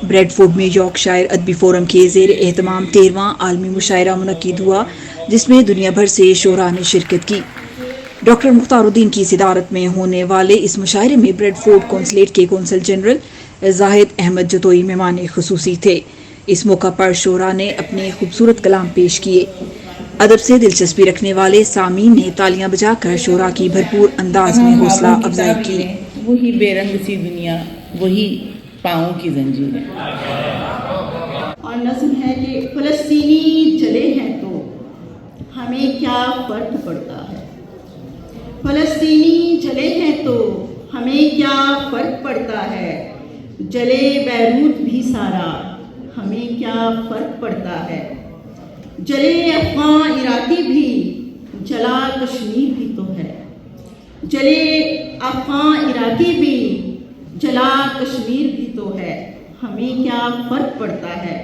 Bread Ford میں York shire ادبی forum کے زیر اہتمام 13واں عالمی مشاعرہ منعقد ہوا، جس میں دنیا بھر سے شعراء نے شرکت کی۔ ڈاکٹر مختار الدین کی صدارت میں ہونے والے اس مشاعرے میں بریڈ فورڈ کونسلیٹ کے قونصل جنرل زاہد احمد جتوئی مہمان خصوصی تھے۔ اس موقع پر شعراء نے اپنے خوبصورت کلام پیش کیے۔ ادب سے دلچسپی رکھنے والے سامعین نے تالیاں بجا کر شعراء کی بھرپور انداز میں حوصلہ افزائی کی۔ وہی بے رنگ سی دنیا، وہی پاؤں کی زنجیریں۔ اور نظم ہے کہ فلسطینی جلے ہیں تو ہمیں کیا فرق پڑتا ہے، فلسطینی جلے ہیں تو ہمیں کیا فرق پڑتا ہے، جلے بیروت بھی سارا ہمیں کیا فرق پڑتا ہے، جلے افغان عراقی بھی جلا کشمیر بھی تو ہے، جلے افغان عراقی بھی جلا کشمیر بھی تو ہے، ہمیں کیا فرق پڑتا ہے،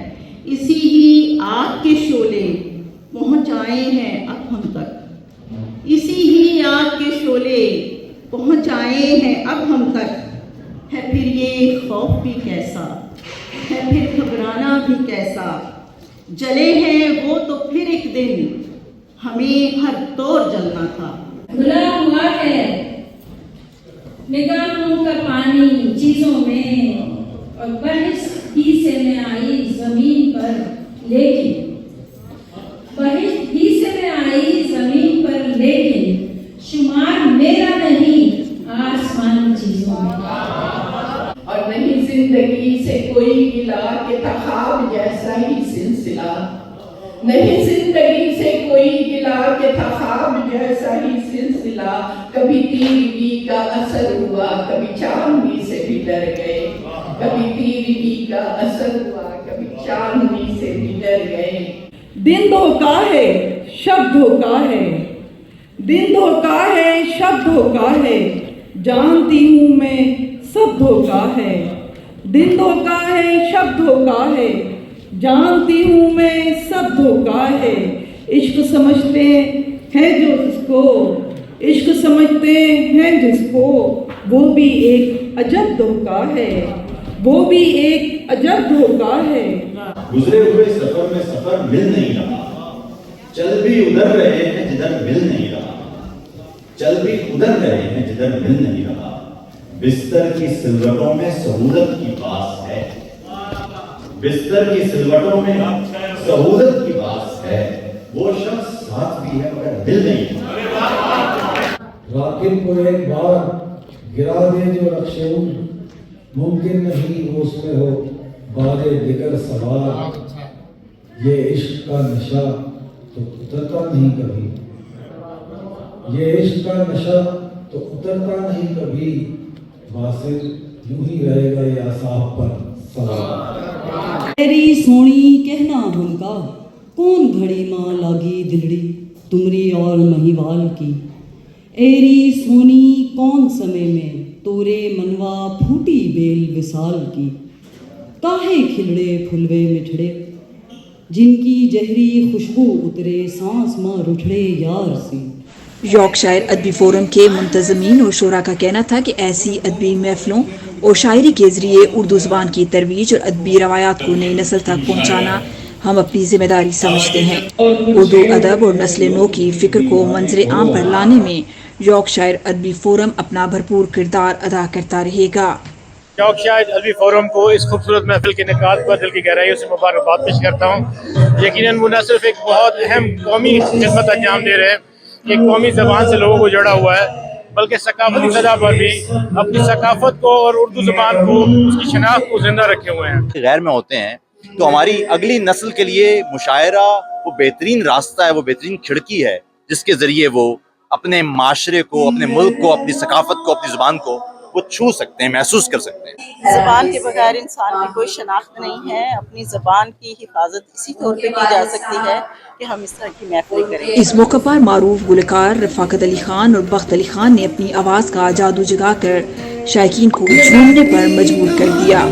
اسی ہی آگ کے شعلے پہنچائے ہیں اب ہم تک، اسی ہی آگ کے شعلے پہنچائے ہیں اب ہم تک، ہے پھر یہ خوف بھی کیسا، ہے پھر گھبرانا بھی کیسا، جلے ہیں وہ تو پھر ایک دن ہمیں ہر طور جلنا تھا۔ گھلا ہوا ہے نگاہوں کا پانی چیزوں میں، اور بحث ہی سے میں آئی زمین پر، لیکن بحث ہی سے میں آئی زمین پر، لیکن شمار میرا نہیں آسمان چیزوں میں، اور نہیں زندگی سے کوئی گلا کہ تھا خواب جیسا ہی سلسلہ، نہیں زندگی سے کوئی گلا کہ تھا خواب جیسا ہی سلسلہ، کبھی تیرگی کا اثر ہوا کبھی چاندنی سے بھی ڈر گئے، کبھی تیرگی کا اثر ہوا کبھی چاندنی سے بھی ڈر گئے۔ دن دھوکا ہے شب دھوکا ہے، دن دھوکا ہے شب دھوکا ہے، جانتی ہوں میں سب دھوکا ہے، دن دھوکا ہے شب دھوکا ہے، جانتی ہوں میں سب دھوکا ہے، عشق سمجھتے ہیں جو جس کو، عشق سمجھتے ہیں جس کو، وہ بھی ایک عجب دھوکا ہے، وہ بھی ایک عجب دھوکا ہے۔ گزرے ہوئے سفر میں سفر مل نہیں رہا، چل بھی ادھر رہے ہیں جدھر مل نہیں رہا، چل بھی ادھر رہے ہیں جدھر مل نہیں رہا، بستر کی سلوٹوں میں سہولت کی باس ہے، بستر کی سلوٹوں میں سہولت کی باس ہے، وہ شخص ساتھ بھی ہے مگر مل نہیں رہا۔ راکب کو ایک بار گرا دے جو رخش ممکن نہیں وہ اس میں ہو بارے دیگر سوار، یہ عشق کا نشہ تو اترتا نہیں کبھی، یہ عشق کا نشہ تو اترتا نہیں کبھی، واصل یوں ہی رہے گا یہ اصحاب پر سوار۔ تیری سونی کہنا بھلکا کون گھڑی ماں لاگی دلڑی تمری اور مہیوال کی، ایری سونی کون سمے میں تورے منوا پھوٹی بیل وصال کی، کاہے کھلڑے پھلوے مٹھڑے جن کی جہری خوشبو اترے سانس ماں رٹھڑے یار سی۔ یارک شائر ادبی فورم کے منتظمین اور شعراء کا کہنا تھا کہ ایسی ادبی محفلوں اور شاعری کے ذریعے اردو زبان کی ترویج اور ادبی روایات کو نئی نسل تک پہنچانا ہم اپنی ذمہ داری سمجھتے ہیں۔ اردو ادب اور نسل نو کی فکر کو منظر عام پر لانے میں یارک شائر ادبی فورم اپنا بھرپور کردار ادا کرتا رہے گا۔ یارک شائر ادبی فورم کو اس خوبصورت محفل کے انعقاد پر دل کی گہرائیوں سے مبارکباد پیش کرتا ہوں۔ یقیناً وہ نہ صرف ایک بہت اہم قومی خدمت انجام دے رہے ہیں، ایک قومی زبان سے لوگوں کو جڑا ہوا ہے، بلکہ ثقافتی سطح پر بھی اپنی ثقافت کو اور اردو زبان کو، اس کی شناخت کو زندہ رکھے ہوئے ہیں۔ غیر میں ہوتے ہیں تو ہماری اگلی نسل کے لیے مشاعرہ وہ بہترین راستہ ہے، وہ بہترین کھڑکی ہے جس کے ذریعے وہ اپنے معاشرے کو، اپنے ملک کو، اپنی ثقافت کو، اپنی زبان کو وہ چھو سکتے ہیں، محسوس کر سکتے ہیں۔ زبان کے بغیر انسان کی کوئی شناخت نہیں ہے، اپنی زبان کی حفاظت اسی طور پہ کی جا سکتی ہے کہ ہم اس طرح کی محفلیں کریں۔ اس موقع پر معروف گلوکار رفاقت علی خان اور بخت علی خان نے اپنی آواز کا جادو جگا کر شائقین کو جھومنے پر مجبور کر دیا۔